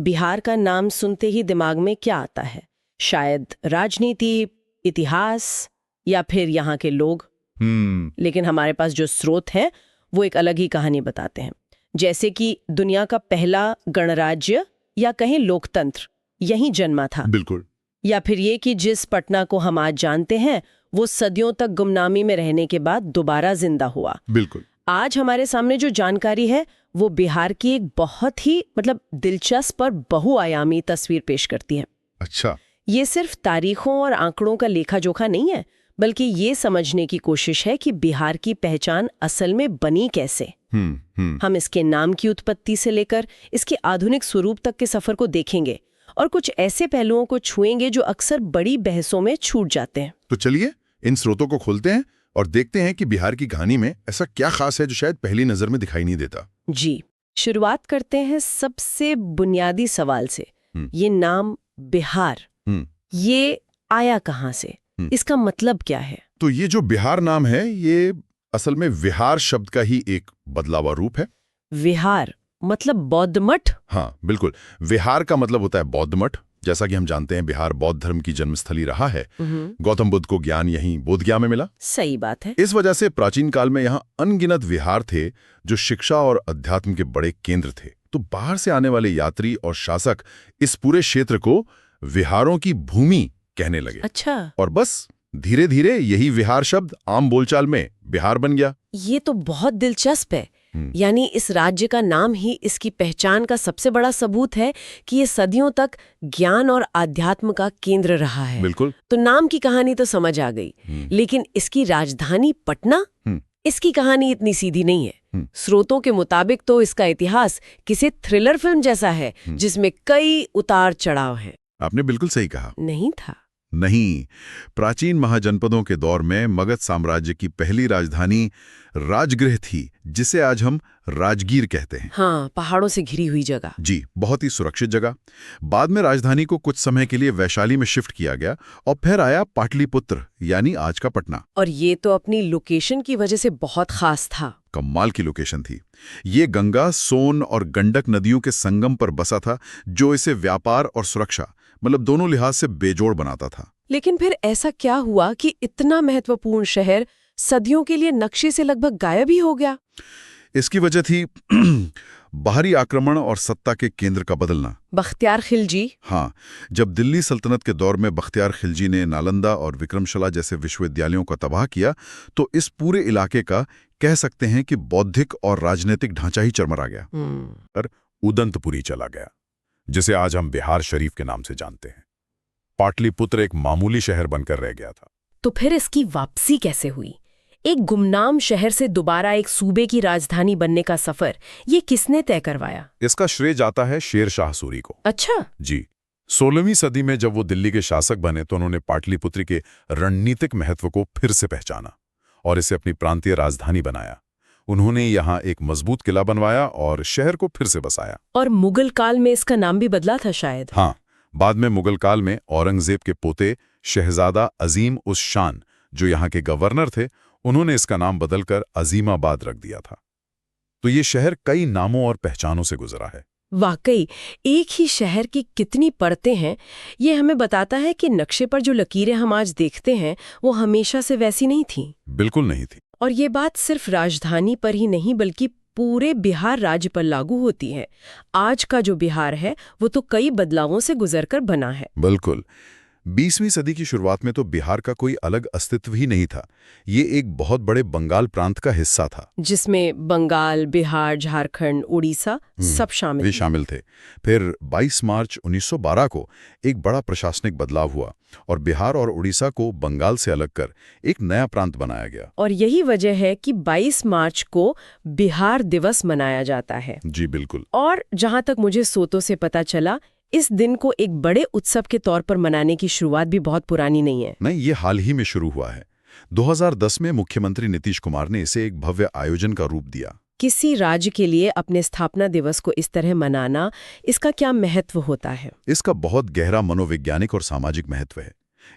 बिहार का नाम सुनते ही दिमाग में क्या आता है? शायद राजनीति, इतिहास या फिर यहाँ के लोग। लेकिन हमारे पास जो स्रोत है वो एक अलग ही कहानी बताते हैं। जैसे कि दुनिया का पहला गणराज्य या कहें लोकतंत्र यहीं जन्मा था। बिल्कुल। या फिर ये कि जिस पटना को हम आज जानते हैं वो सदियों तक गुमनामी में रहने के बाद दोबारा जिंदा हुआ। बिल्कुल। आज हमारे सामने जो जानकारी है वो बिहार की एक बहुत ही दिलचस्प और बहुआयामी तस्वीर पेश करती है। अच्छा। ये सिर्फ तारीखों और आंकड़ों का लेखा जोखा नहीं है, बल्कि ये समझने की कोशिश है कि बिहार की पहचान असल में बनी कैसे। हम इसके नाम की उत्पत्ति से लेकर इसके आधुनिक स्वरूप तक के सफर को देखेंगे और कुछ ऐसे पहलुओं को छुएंगे जो अक्सर बड़ी बहसों में छूट जाते हैं। तो चलिए इन स्रोतों को खोलते हैं और देखते हैं कि बिहार की कहानी में ऐसा क्या खास है जो शायद पहली नजर में दिखाई नहीं देता। जी, शुरुआत करते हैं सबसे बुनियादी सवाल से। ये नाम बिहार, ये आया कहाँ से? इसका मतलब क्या है? तो ये जो बिहार नाम है ये असल में विहार शब्द का ही एक बदलावा रूप है। विहार मतलब बौद्ध मठ? हाँ बिल्कुल। विहार का मतलब होता है बौद्ध मठ। जैसा कि हम जानते हैं बिहार बौद्ध धर्म की जन्मस्थली रहा है। गौतम बुद्ध को ज्ञान यहीं बोधगया में मिला। सही बात है। इस वजह से प्राचीन काल में यहाँ अनगिनत विहार थे जो शिक्षा और अध्यात्म के बड़े केंद्र थे। तो बाहर से आने वाले यात्री और शासक इस पूरे क्षेत्र को विहारों की भूमि कहने लगे। अच्छा। और बस धीरे धीरे यही विहार शब्द आम बोलचाल में बिहार बन गया। ये तो बहुत दिलचस्प है। यानी इस राज्य का नाम ही इसकी पहचान का सबसे बड़ा सबूत है कि ये सदियों तक ज्ञान और आध्यात्म का केंद्र रहा है। बिल्कुल। तो नाम की कहानी तो समझ आ गई, लेकिन इसकी राजधानी पटना, इसकी कहानी इतनी सीधी नहीं है। स्रोतों के मुताबिक तो इसका इतिहास किसी थ्रिलर फिल्म जैसा है जिसमें कई उतार चढ़ाव हैं। आपने बिल्कुल सही कहा। नहीं था। नहीं, प्राचीन महाजनपदों के दौर में मगध साम्राज्य की पहली राजधानी राजगृह थी, जिसे आज हम राजगीर कहते हैं। हाँ, पहाड़ों से घिरी हुई जगह। जी, बहुत ही सुरक्षित जगह। बाद में राजधानी को कुछ समय के लिए वैशाली में शिफ्ट किया गया और फिर आया पाटलिपुत्र यानी आज का पटना। और ये तो अपनी लोकेशन की वजह से बहुत खास था। कमाल की लोकेशन थी। ये गंगा, सोन और गंडक नदियों के संगम पर बसा था, जो इसे व्यापार और सुरक्षा दोनों लिहाज से बेजोड़ बनाता था। लेकिन फिर ऐसा क्या हुआ कि इतना महत्वपूर्ण शहर सदियों के लिए नक्शे से लगभग गायब ही हो गया? इसकी वजह थी बाहरी आक्रमण और सत्ता के केंद्र का बदलना। बख्तियार खिलजी? हाँ, जब दिल्ली सल्तनत के दौर में बख्तियार खिलजी ने नालंदा और विक्रमशिला जैसे विश्वविद्यालयों का तबाह किया, तो इस पूरे इलाके का कह सकते हैं कि बौद्धिक और राजनीतिक ढांचा ही चरमरा गया और उदंतपुरी चला गया, जिसे आज हम बिहार शरीफ के नाम से जानते हैं। पाटलिपुत्र एक मामूली शहर बनकर रह गया था। तो फिर इसकी वापसी कैसे हुई? एक गुमनाम शहर से दोबारा एक सूबे की राजधानी बनने का सफर ये किसने तय करवाया? इसका श्रेय जाता है शेर शाह सूरी को। अच्छा। जी, 16वीं सदी में जब वो दिल्ली के शासक बने तो उन्होंने पाटलिपुत्र के रणनीतिक महत्व को फिर से पहचाना और इसे अपनी प्रांतीय राजधानी बनाया। उन्होंने यहाँ एक मजबूत किला बनवाया और शहर को फिर से बसाया। और मुगल काल में इसका नाम भी बदला था शायद? हाँ, बाद में मुगल काल में औरंगजेब के पोते शहजादा अजीम उस शान, जो यहाँ के गवर्नर थे, उन्होंने इसका नाम बदलकर अजीमाबाद रख दिया था। तो ये शहर कई नामों और पहचानों से गुजरा है। वाकई एक ही शहर की कितनी परतें हैं। ये हमें बताता है कि नक्शे पर जो लकीरें हम आज देखते हैं वो हमेशा से वैसी नहीं थी। बिल्कुल नहीं थी। और ये बात सिर्फ राजधानी पर ही नहीं बल्कि पूरे बिहार राज्य पर लागू होती है। आज का जो बिहार है वो तो कई बदलावों से गुजरकर बना है। बिल्कुल। 20वीं सदी की शुरुआत में तो बिहार का कोई अलग अस्तित्व ही नहीं था। ये एक बहुत बड़े बंगाल प्रांत का हिस्सा था, जिसमें बंगाल, बिहार, झारखंड, उड़ीसा सब शामिल थे। फिर 22 मार्च 1912 को एक बड़ा प्रशासनिक बदलाव हुआ और बिहार और उड़ीसा को बंगाल से अलग कर एक नया प्रांत बनाया गया। और यही वजह है कि 22 मार्च को बिहार दिवस मनाया जाता है। जी बिल्कुल। और जहां तक मुझे स्रोतों से पता चला, इस दिन को एक बड़े उत्सव के तौर पर मनाने की शुरुआत भी बहुत पुरानी नहीं है। नहीं, ये हाल ही में शुरू हुआ है। 2010 में मुख्यमंत्री नीतीश कुमार ने इसे एक भव्य आयोजन का रूप दिया। किसी राज्य के लिए अपने स्थापना दिवस को इस तरह मनाना, इसका क्या महत्व होता है? इसका बहुत गहरा मनोवैज्ञानिक और सामाजिक महत्व है।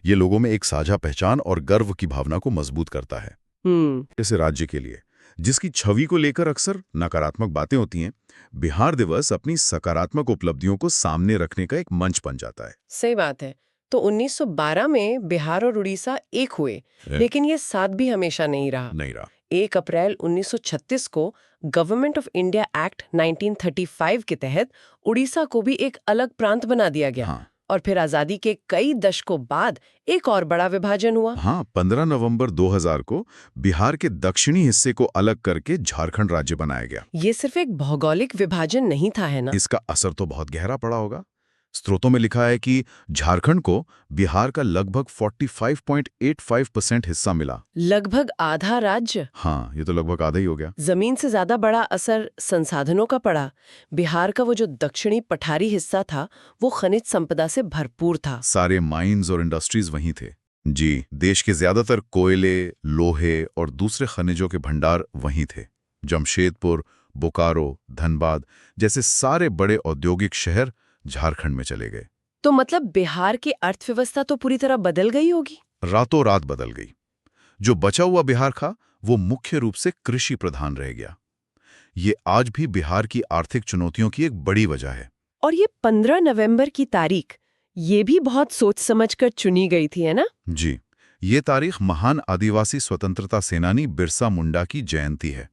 ये लोगों में एक साझा पहचान और गर्व की भावना को मजबूत करता है। जैसे राज्य के लिए जिसकी छवि को लेकर अक्सर नकारात्मक बातें होती हैं, बिहार दिवस अपनी सकारात्मक उपलब्धियों को सामने रखने का एक मंच बन जाता है। सही बात है। तो 1912 में बिहार और उड़ीसा एक हुए, लेकिन ये साथ भी हमेशा नहीं रहा। 1 अप्रैल 1936 को गवर्नमेंट ऑफ इंडिया एक्ट 1935 के तहत उड़ीसा को भी एक अलग प्रांत बना दिया गया। हाँ। और फिर आजादी के कई दशकों बाद एक और बड़ा विभाजन हुआ। हाँ, 15 नवंबर 2000 को बिहार के दक्षिणी हिस्से को अलग करके झारखंड राज्य बनाया गया। ये सिर्फ एक भौगोलिक विभाजन नहीं था, है ना? इसका असर तो बहुत गहरा पड़ा होगा। स्रोतों में लिखा है कि झारखंड को बिहार का लगभग 45.85% हिस्सा मिला। लगभग आधा राज्य। हाँ, ये तो लगभग आधा ही हो गया। जमीन से ज्यादा बड़ा असर संसाधनों का पड़ा। बिहार का वो जो दक्षिणी पठारी हिस्सा था, वो खनिज संपदा से भरपूर था। सारे माइंस और इंडस्ट्रीज वहीं थे। जी, देश के ज्यादातर कोयले, लोहे और दूसरे खनिजों के भंडार वहीं थे। जमशेदपुर, बोकारो, धनबाद जैसे सारे बड़े औद्योगिक शहर झारखंड में चले गए। तो मतलब बिहार की अर्थव्यवस्था तो पूरी तरह बदल गई होगी। रातों रात बदल गई। जो बचा हुआ बिहार था वो मुख्य रूप से कृषि प्रधान रह गया। ये आज भी बिहार की आर्थिक चुनौतियों की एक बड़ी वजह है। और ये 15 नवंबर की तारीख, ये भी बहुत सोच समझकर चुनी गई थी, है ना? जी, ये तारीख महान आदिवासी स्वतंत्रता सेनानी बिरसा मुंडा की जयंती है।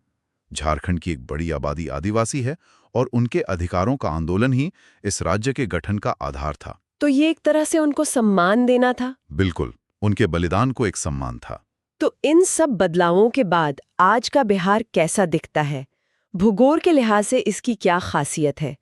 झारखंड की एक बड़ी आबादी आदिवासी है और उनके अधिकारों का आंदोलन ही इस राज्य के गठन का आधार था। तो ये एक तरह से उनको सम्मान देना था। बिल्कुल, उनके बलिदान को एक सम्मान था। तो इन सब बदलावों के बाद आज का बिहार कैसा दिखता है? भूगोल के लिहाज से इसकी क्या खासियत है?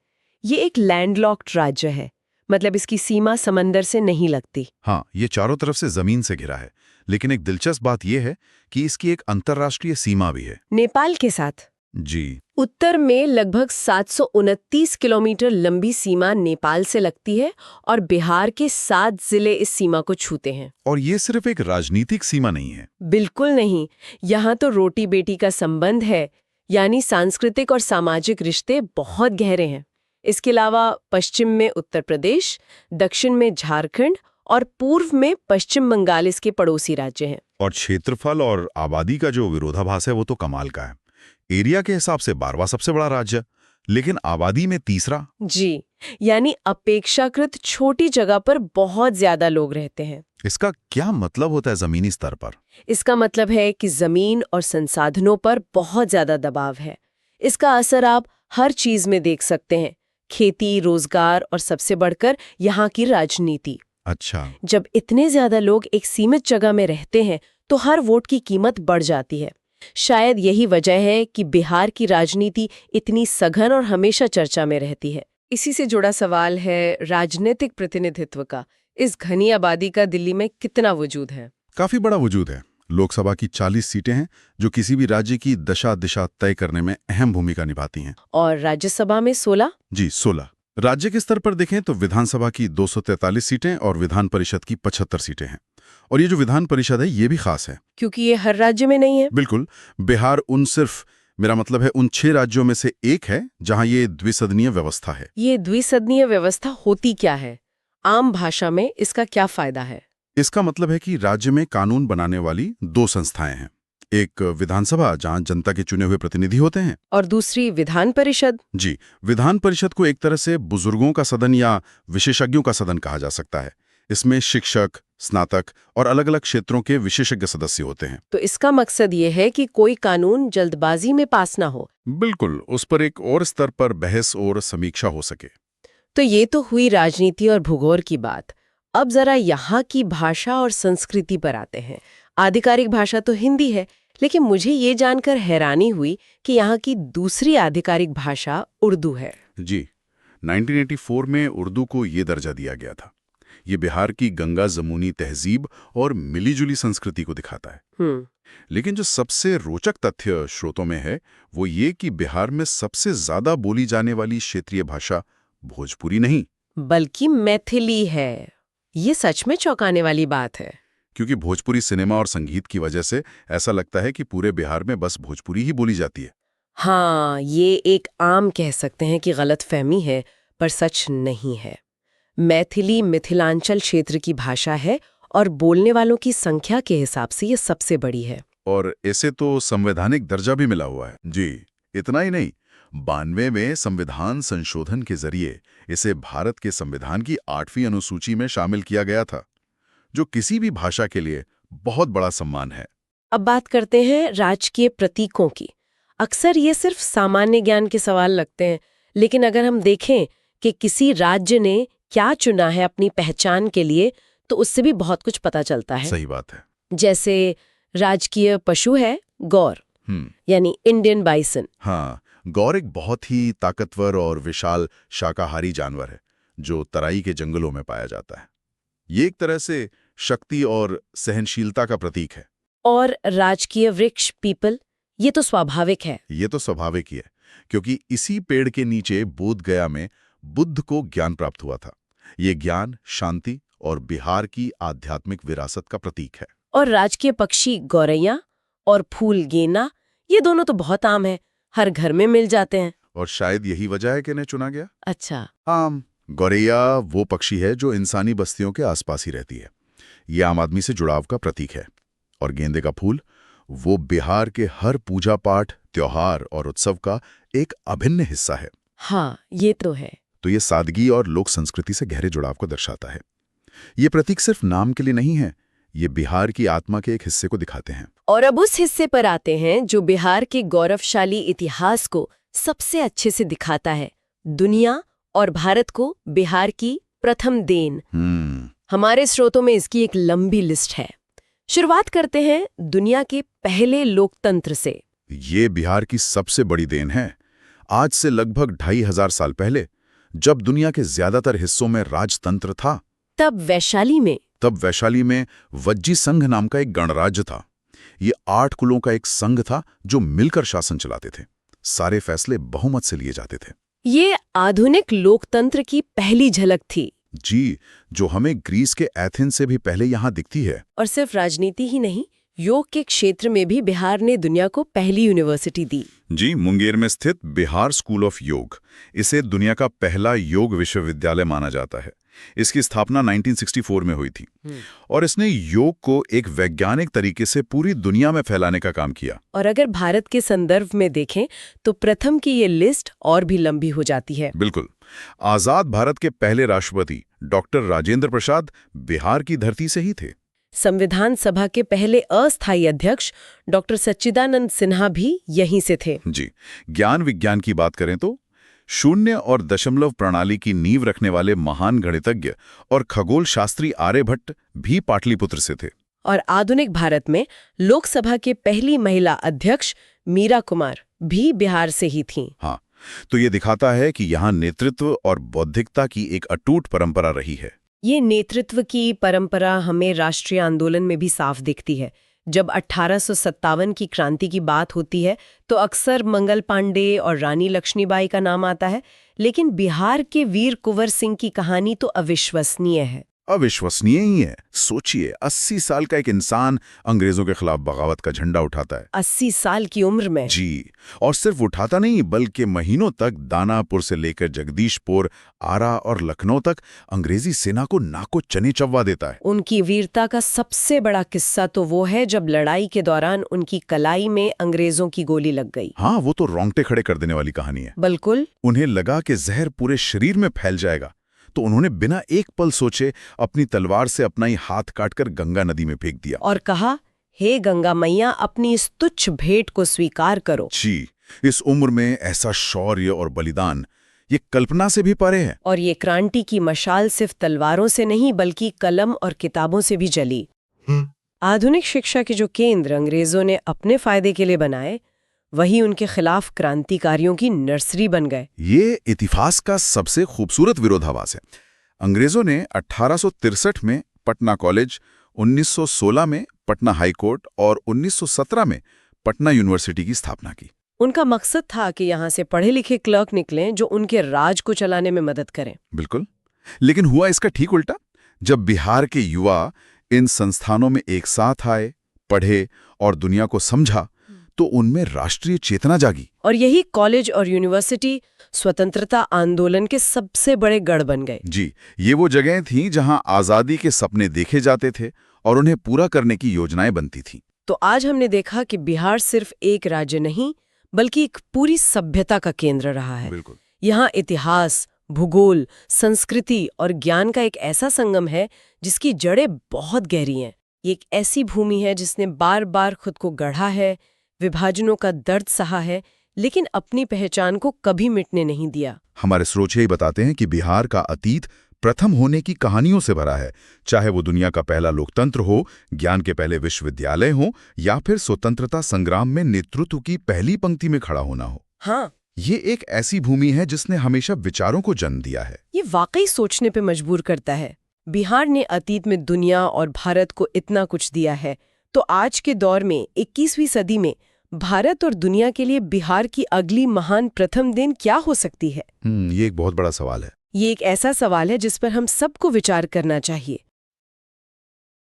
ये एक लैंडलॉक्ड राज्य है, मतलब इसकी सीमा समंदर से नहीं लगती। हाँ, ये चारों तरफ से जमीन से घिरा है, लेकिन एक दिलचस्प बात यह है कि इसकी एक अंतर्राष्ट्रीय सीमा भी है। नेपाल के साथ। जी। उत्तर में लगभग 729 किलोमीटर लंबी सीमा नेपाल से लगती है और बिहार के 7 जिले इस सीमा को छूते हैं। और ये सिर्फ एक राजनीतिक सीमा नहीं है। बिल्कुल नहीं, यहाँ तो रोटी बेटी का संबंध है, यानी सांस्कृतिक और सामाजिक रिश्ते बहुत गहरे हैं। इसके अलावा पश्चिम में उत्तर प्रदेश, दक्षिण में झारखंड और पूर्व में पश्चिम बंगाल इसके पड़ोसी राज्य हैं। और क्षेत्रफल और आबादी का जो विरोधाभास है वो तो कमाल का है। एरिया के हिसाब से 12वां सबसे बड़ा राज्य, लेकिन आबादी में तीसरा। जी, यानी अपेक्षाकृत छोटी जगह पर बहुत ज्यादा लोग रहते हैं। इसका क्या मतलब होता है जमीनी स्तर पर? इसका मतलब है कि जमीन और संसाधनों पर बहुत ज्यादा दबाव है। इसका असर आप हर चीज में देख सकते हैं, खेती, रोजगार और सबसे बढ़कर यहाँ की राजनीति। अच्छा। जब इतने ज्यादा लोग एक सीमित जगह में रहते हैं तो हर वोट की कीमत बढ़ जाती है। शायद यही वजह है कि बिहार की राजनीति इतनी सघन और हमेशा चर्चा में रहती है। इसी से जुड़ा सवाल है राजनीतिक प्रतिनिधित्व का। इस घनी आबादी का दिल्ली में कितना वजूद है? काफी बड़ा वजूद है। लोकसभा की 40 सीटें हैं जो किसी भी राज्य की दशा दिशा तय करने में अहम भूमिका निभाती हैं। और राज्यसभा में 16? जी, 16। राज्य के स्तर पर देखें तो विधानसभा की 243 सीटें और विधान परिषद की 75 सीटें हैं। और ये जो विधान परिषद है ये भी खास है, क्योंकि ये हर राज्य में नहीं है। बिल्कुल, बिहार उन 6 राज्यों में से एक है जहां ये द्विसदनीय व्यवस्था है। ये द्विसदनीय व्यवस्था होती क्या है? आम भाषा में इसका क्या फायदा है? इसका मतलब है कि राज्य में कानून बनाने वाली 2 संस्थाएं हैं। एक विधानसभा जहां जनता के चुने हुए प्रतिनिधि होते हैं, और दूसरी विधान परिषद। जी, विधान परिषद को एक तरह से बुजुर्गों का सदन या विशेषज्ञों का सदन कहा जा सकता है। इसमें शिक्षक, स्नातक और अलग-अलग क्षेत्रों के विशेषज्ञ सदस्य होते हैं। तो इसका मकसद ये है कि कोई कानून जल्दबाजी में पास ना हो। बिल्कुल, उस पर एक और स्तर पर बहस और समीक्षा हो सके। तो ये तो हुई राजनीति और भूगोल की बात। अब जरा यहाँ की भाषा और संस्कृति पर आते हैं। आधिकारिक भाषा तो हिंदी है, लेकिन मुझे ये जानकर हैरानी हुई कि यहाँ की दूसरी आधिकारिक भाषा उर्दू है। जी, 1984 में उर्दू को ये दर्जा दिया गया था। ये बिहार की गंगा जमुनी तहजीब और मिलीजुली संस्कृति को दिखाता है। लेकिन जो सबसे रोचक तथ्य स्रोतों में है वो ये कि बिहार में सबसे ज्यादा बोली जाने वाली क्षेत्रीय भाषा भोजपुरी नहीं, बल्कि मैथिली है। ये सच में चौंकाने वाली बात है। क्योंकि भोजपुरी सिनेमा और संगीत की वजह से ऐसा लगता है कि पूरे बिहार में बस भोजपुरी ही बोली जाती है। हाँ, ये एक आम कह सकते हैं कि गलतफहमी है, पर सच नहीं है। मैथिली मिथिलांचल क्षेत्र की भाषा है और बोलने वालों की संख्या के हिसाब से ये सबसे बड़ी है। और इसे तो संवैधानिक दर्जा भी मिला हुआ है। जी, इतना ही नहीं, 92 में संविधान संशोधन के जरिए इसे भारत के संविधान की 8वीं अनुसूची में शामिल किया गया था, जो किसी भी भाषा के लिए बहुत बड़ा सम्मान है। अब बात करते हैं राजकीय प्रतीकों की। अक्सर ये सिर्फ सामान्य ज्ञान के सवाल लगते हैं, लेकिन अगर हम देखें कि किसी राज्य ने क्या चुना है अपनी पहचान के लिए, तो उससे भी बहुत कुछ पता चलता है। सही बात है। जैसे राजकीय पशु है गौर, यानी इंडियन बाइसन। हाँ, गौर एक बहुत ही ताकतवर और विशाल शाकाहारी जानवर है जो तराई के जंगलों में पाया जाता है। ये एक तरह से शक्ति और सहनशीलता का प्रतीक है। और राजकीय वृक्ष पीपल, ये तो स्वाभाविक है। ये तो स्वाभाविक ही है, क्योंकि इसी पेड़ के नीचे बोध गया में बुद्ध को ज्ञान प्राप्त हुआ था। ये ज्ञान, शांति और बिहार की आध्यात्मिक विरासत का प्रतीक है। और राजकीय पक्षी गौरैया और फूल गेना, ये दोनों तो बहुत आम है, हर घर में मिल जाते हैं। और शायद यही वजह है कि इन्हें चुना गया। अच्छा। आम गौरैया वो पक्षी है जो इंसानी बस्तियों के आसपास ही रहती है। ये आम आदमी से जुड़ाव का प्रतीक है। और गेंदे का फूल वो बिहार के हर पूजा पाठ, त्योहार और उत्सव का एक अभिन्न हिस्सा है। हाँ, ये तो है। तो ये सादगी और लोक संस्कृति से गहरे जुड़ाव को दर्शाता है। ये प्रतीक सिर्फ नाम के लिए नहीं है, ये बिहार की आत्मा के एक हिस्से को दिखाते हैं। और अब उस हिस्से पर आते हैं जो बिहार के गौरवशाली इतिहास को सबसे अच्छे से दिखाता है, दुनिया और भारत को बिहार की प्रथम देन। हमारे स्रोतों में इसकी एक लंबी लिस्ट है। शुरुआत करते हैं दुनिया के पहले लोकतंत्र से। ये बिहार की सबसे बड़ी देन है। आज से लगभग 2500 साल पहले, जब दुनिया के ज्यादातर हिस्सों में राजतंत्र था, तब वैशाली में वज्जी संघ नाम का एक गणराज्य था। ये 8 कुलों का एक संघ था जो मिलकर शासन चलाते थे। सारे फैसले बहुमत से लिए जाते थे। ये आधुनिक लोकतंत्र की पहली झलक थी। जी, जो हमें ग्रीस के एथेंस से भी पहले यहाँ दिखती है। और सिर्फ राजनीति ही नहीं, योग के क्षेत्र में भी बिहार ने दुनिया को पहली यूनिवर्सिटी दी। जी, मुंगेर में स्थित बिहार स्कूल ऑफ योग, इसे दुनिया का पहला योग विश्वविद्यालय माना जाता है। इसकी स्थापना 1964 में हुई थी और इसने योग को एक वैज्ञानिक तरीके से पूरी दुनिया में फैलाने का काम किया। और अगर भारत के संदर्भ में देखें तो प्रथम की ये लिस्ट और भी लंबी हो जाती है। बिल्कुल। आजाद भारत के पहले राष्ट्रपति डॉक्टर राजेंद्र प्रसाद बिहार की धरती से ही थे। संविधान सभा के पहले अस्थायी अध्यक्ष डॉक्टर सच्चिदानंद सिन्हा भी यहीं से थे। जी, ज्ञान विज्ञान की बात करें तो शून्य और दशमलव प्रणाली की नींव रखने वाले महान गणितज्ञ और खगोल शास्त्री आर्यभट्ट भी पाटलिपुत्र से थे। और आधुनिक भारत में लोकसभा के पहली महिला अध्यक्ष मीरा कुमार भी बिहार से ही थीं। हाँ, तो ये दिखाता है कि यहाँ नेतृत्व और बौद्धिकता की एक अटूट परंपरा रही है। ये नेतृत्व की परंपरा हमें राष्ट्रीय आंदोलन में भी साफ दिखती है। जब 1857 की क्रांति की बात होती है तो अक्सर मंगल पांडे और रानी लक्ष्मीबाई का नाम आता है, लेकिन बिहार के वीर कुंवर सिंह की कहानी तो अविश्वसनीय है। अविश्वसनीय ही है। सोचिए, 80 साल का एक इंसान अंग्रेजों के खिलाफ बगावत का झंडा उठाता है। 80 साल की उम्र में। जी, और सिर्फ उठाता नहीं बल्कि महीनों तक दानापुर से लेकर जगदीशपुर, आरा और लखनऊ तक अंग्रेजी सेना को नाको चने चव्वा देता है। उनकी वीरता का सबसे बड़ा किस्सा तो वो है जब लड़ाई के दौरान उनकी कलाई में अंग्रेजों की गोली लग गई। हाँ, वो तो रोंगटे खड़े कर देने वाली कहानी है। बिल्कुल। उन्हें लगा कि जहर पूरे शरीर में फैल जाएगा, तो उन्होंने बिना एक पल सोचे अपनी तलवार से अपना ही हाथ काटकर गंगा नदी में फेंक दिया और कहा, हे गंगा मैया, अपनी इस तुच्छ भेंट को स्वीकार करो। जी, इस उम्र में ऐसा शौर्य और बलिदान ये कल्पना से भी परे है। और ये क्रांति की मशाल सिर्फ तलवारों से नहीं बल्कि कलम और किताबों से भी जली। आधुनिक शिक्षा के जो केंद्र अंग्रेजों ने अपने फायदे के लिए बनाए, वही उनके खिलाफ क्रांतिकारियों की नर्सरी बन गए। ये इतिहास का सबसे खूबसूरत विरोधाभास है। अंग्रेजों ने 1863 में पटना कॉलेज, 1916 में पटना हाई कोर्ट और 1917 में पटना यूनिवर्सिटी की स्थापना की। उनका मकसद था कि यहाँ से पढ़े लिखे क्लर्क निकलें जो उनके राज को चलाने में मदद करें। बिल्कुल, लेकिन हुआ इसका ठीक उल्टा। जब बिहार के युवा इन संस्थानों में एक साथ आए, पढ़े और दुनिया को समझा, तो उनमें राष्ट्रीय चेतना जागी। और यही कॉलेज और यूनिवर्सिटी स्वतंत्रता आंदोलन के सबसे बड़े गढ़ बन गए। जी, ये वो जगहें थीं जहां आजादी के सपने देखे जाते थे और उन्हें पूरा करने की योजनाएं बनती थीं। तो आज हमने देखा कि बिहार सिर्फ एक राज्य नहीं बल्कि एक पूरी सभ्यता का केंद्र रहा है। बिल्कुल। यहाँ इतिहास, भूगोल, संस्कृति और ज्ञान का एक ऐसा संगम है जिसकी जड़ें बहुत गहरी हैं। ये एक ऐसी भूमि है जिसने बार बार खुद को गढ़ा है, विभाजनों का दर्द सहा है, लेकिन अपनी पहचान को कभी मिटने नहीं दिया। हमारे स्रोत यही बताते हैं कि बिहार का अतीत प्रथम होने की कहानियों से भरा है, चाहे वो दुनिया का पहला लोकतंत्र हो, ज्ञान के पहले विश्वविद्यालय हो या फिर स्वतंत्रता संग्राम में नेतृत्व की पहली पंक्ति में खड़ा होना हो। हाँ, ये एक ऐसी भूमि है जिसने हमेशा विचारों को जन्म दिया है। ये वाकई सोचने पे मजबूर करता है। बिहार ने अतीत में दुनिया और भारत को इतना कुछ दिया है, तो आज के दौर में 21वीं सदी में भारत और दुनिया के लिए बिहार की अगली महान प्रथम देन क्या हो सकती है? ये एक बहुत बड़ा सवाल है। ये एक ऐसा सवाल है जिस पर हम सबको विचार करना चाहिए।